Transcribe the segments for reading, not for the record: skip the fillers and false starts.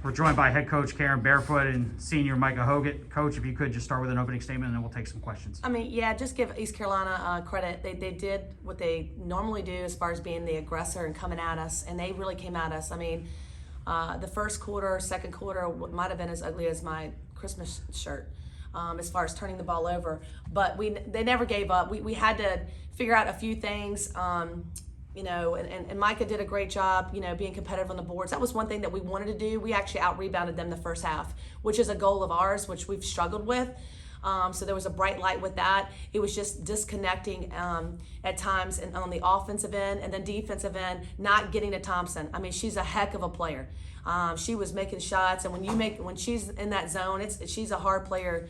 We're joined by head coach Karen Barefoot and senior Micah Hoggatt. Coach, if you could just start with an opening statement and then we'll take some questions. I mean, yeah, just give East Carolina credit. They did what they normally do as far as being the aggressor and coming at us, and they really came at us. I mean, the first quarter, second quarter might have been as ugly as my Christmas shirt as far as turning the ball over. But they never gave up. We had to figure out a few things. And Micah did a great job, being competitive on the boards. That was one thing that we wanted to do. We actually out-rebounded them the first half, which is a goal of ours, which we've struggled with. So there was a bright light with that. It was just disconnecting at times and on the offensive end and then defensive end, not getting to Thompson. I mean, she's a heck of a player. She was making shots, and when she's in that zone, she's a hard player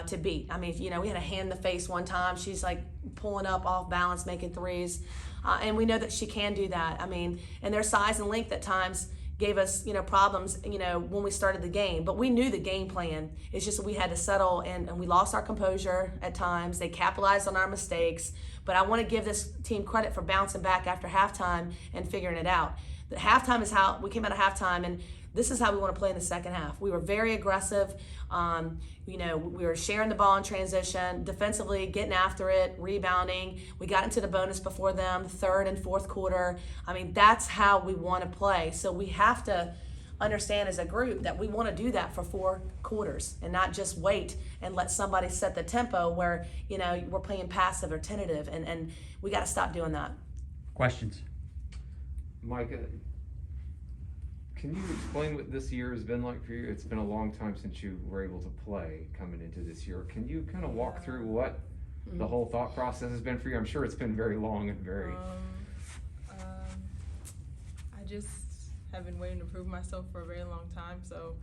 to beat. I mean, we had a hand in the face one time. She's like pulling up off balance, making threes. And we know that she can do that. I mean, and their size and length at times gave us, problems, when we started the game. But we knew the game plan. It's just that we had to settle, and we lost our composure at times. They capitalized on our mistakes. But I want to give this team credit for bouncing back after halftime and figuring it out. The halftime is how we came out of halftime, and this is how we want to play in the second half. We were very aggressive. We were sharing the ball in transition, defensively, getting after it, rebounding. We got into the bonus before them, third and fourth quarter. I mean, that's how we want to play. So we have to understand as a group that we want to do that for 4 quarters and not just wait and let somebody set the tempo where, we're playing passive or tentative. And we got to stop doing that. Questions? Micah, can you explain what this year has been like for you? It's been a long time since you were able to play coming into this year. Can you kind of walk through what the whole thought process has been for you? I'm sure it's been very long and very... I just have been waiting to prove myself for a very long time. So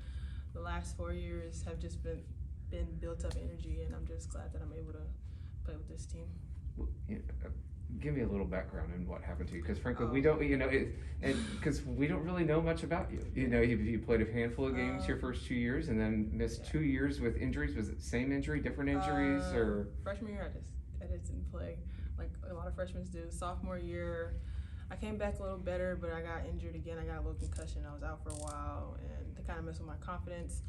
the last 4 years have just been built up energy, and I'm just glad that I'm able to play with this team. Well, give me a little background on what happened to you, because frankly, we don't, because we don't really know much about you. You played a handful of games your first 2 years, and then missed 2 years with injuries. Was it same injury, different injuries, or? Freshman year, I didn't play like a lot of freshmen do. Sophomore year, I came back a little better, but I got injured again. I got a little concussion. I was out for a while, and they kind of messed with my confidence.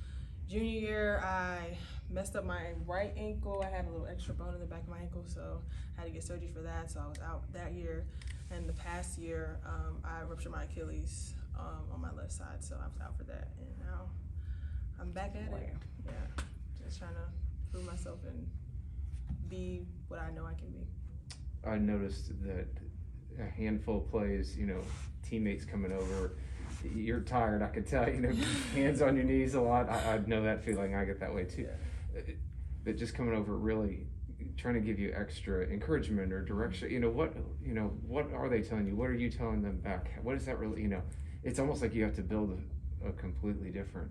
Junior year, I messed up my right ankle. I had a little extra bone in the back of my ankle, so I had to get surgery for that. So I was out that year. And the past year, I ruptured my Achilles on my left side, so I was out for that. And now I'm back at it. Yeah, just trying to prove myself and be what I know I can be. I noticed that a handful of plays, teammates coming over, you're tired, I could tell, hands on your knees a lot. I know that feeling. I get that way too. Yeah. But just coming over, really trying to give you extra encouragement or direction. What are they telling you? What are you telling them back? What is that really? It's almost like you have to build a completely different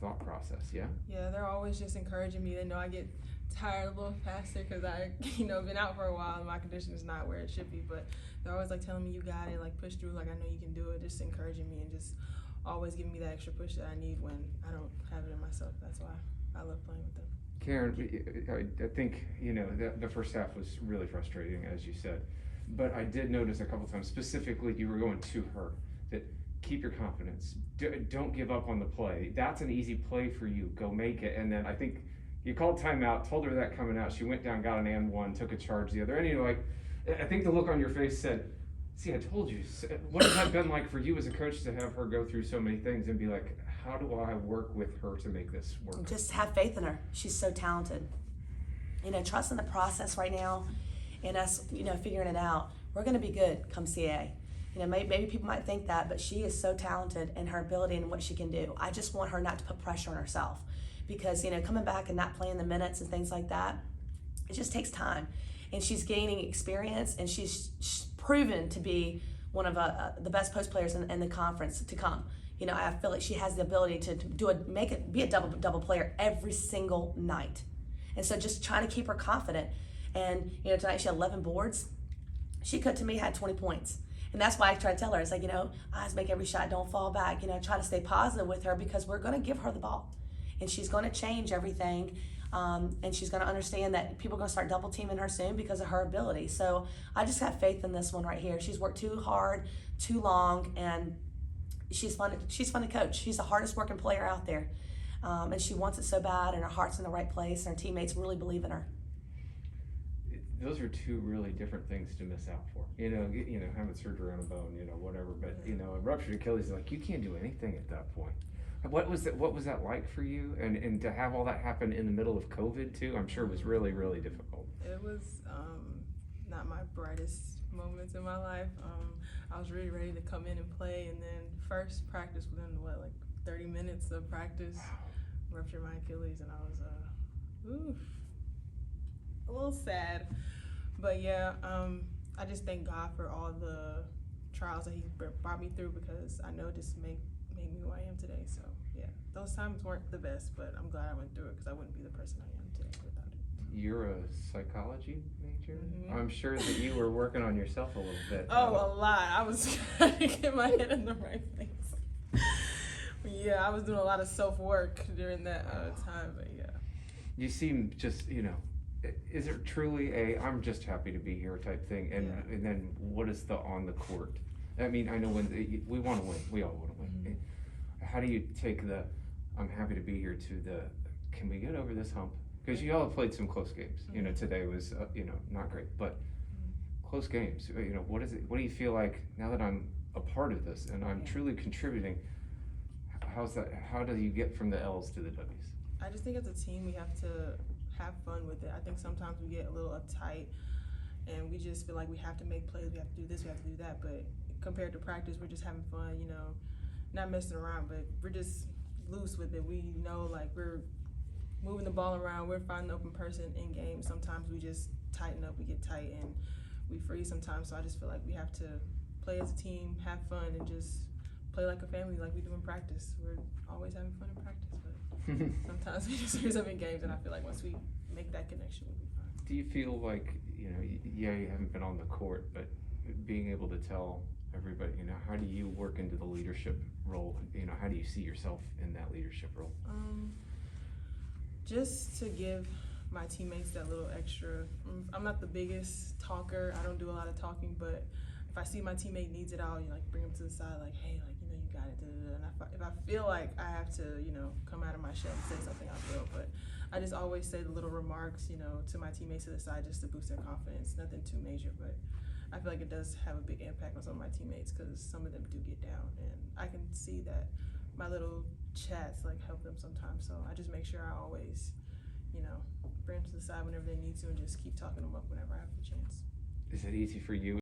thought process. Yeah. Yeah, they're always just encouraging me. They know I get tired a little faster because I, been out for a while and my condition is not where it should be. But they're always like telling me you got it, like push through, like I know you can do it. Just encouraging me and just always giving me that extra push that I need when I don't have it in myself. That's why I love playing with them. Karen, I think the first half was really frustrating, as you said. But I did notice a couple times, specifically, you were going to her, that keep your confidence. Don't give up on the play. That's an easy play for you. Go make it. And then I think you called timeout, told her that coming out. She went down, got an and one, took a charge the other end. I think the look on your face said, see, I told you. What has that been like for you as a coach to have her go through so many things and be like, how do I work with her to make this work? Just have faith in her. She's so talented. Trust in the process right now and us, figuring it out. We're going to be good come CA. Maybe people might think that, but she is so talented in her ability and what she can do. I just want her not to put pressure on herself because, coming back and not playing the minutes and things like that, it just takes time. And she's gaining experience, and she's proven to be one of the best post players in the conference to come. I feel like she has the ability to be a double player every single night. And so just trying to keep her confident. And, tonight she had 11 boards. She could, to me, had 20 points. And that's why I try to tell her, it's like, eyes make every shot, don't fall back. Try to stay positive with her because we're going to give her the ball. And she's going to change everything. And she's going to understand that people are going to start double teaming her soon because of her ability. So I just have faith in this one right here. She's worked too hard, too long, and she's fun to coach. She's the hardest working player out there. And she wants it so bad, and her heart's in the right place, and her teammates really believe in her. Those are two really different things to miss out for. Having surgery on a bone, whatever. But a ruptured Achilles, like you can't do anything at that point. What was that like for you? And to have all that happen in the middle of COVID too, I'm sure was really, really difficult. It was not my brightest moments in my life. I was really ready to come in and play, and then first practice within 30 minutes of practice, ruptured my Achilles, and I was a little sad. But yeah, I just thank God for all the trials that He brought me through, because I know this made me who I am today. So yeah, those times weren't the best, but I'm glad I went through it, because I wouldn't be the person I am today without it. You're a psychology major? Mm-hmm. I'm sure that you were working on yourself a little bit. Oh, a lot. I was trying to get my head in the right place. Yeah, I was doing a lot of self-work during that time, but yeah. You seem just, is it truly I'm just happy to be here type thing? And then what is the on the court? I mean, I know when we want to win, we all want to win. Mm-hmm. How do you take the I'm happy to be here to the can we get over this hump? Because you all have played some close games. Mm-hmm. Today was, not great, but close games. What is it? What do you feel like now that I'm a part of this and I'm truly contributing? How's that? How do you get from the L's to the W's? I just think as a team, we have to have fun with it. I think sometimes we get a little uptight and we just feel like we have to make plays, we have to do this, we have to do that. But compared to practice, we're just having fun, not messing around, but we're just loose with it. We know we're moving the ball around, we're finding the open person in game. Sometimes we just tighten up, we get tight, and we freeze sometimes. So I just feel like we have to play as a team, have fun, and just play like a family like we do in practice. We're always having fun in practice, but sometimes we just freeze up in games, and I feel like once we make that connection, we'll be fine. Do you feel like, you haven't been on the court, but being able to tell everybody, how do you work into the leadership role? How do you see yourself in that leadership role? Just to give my teammates that little extra. I'm not the biggest talker. I don't do a lot of talking, but if I see my teammate needs it, I'll bring them to the side, hey, you got it. And if I feel like I have to, come out of my shell and say something, I will. But I just always say the little remarks, to my teammates to the side, just to boost their confidence. Nothing too major, but I feel like it does have a big impact on some of my teammates, because some of them do get down, and I can see that my little chats help them sometimes. So I just make sure I always, bring them to the side whenever they need to, and just keep talking them up whenever I have the chance. Is it easy for you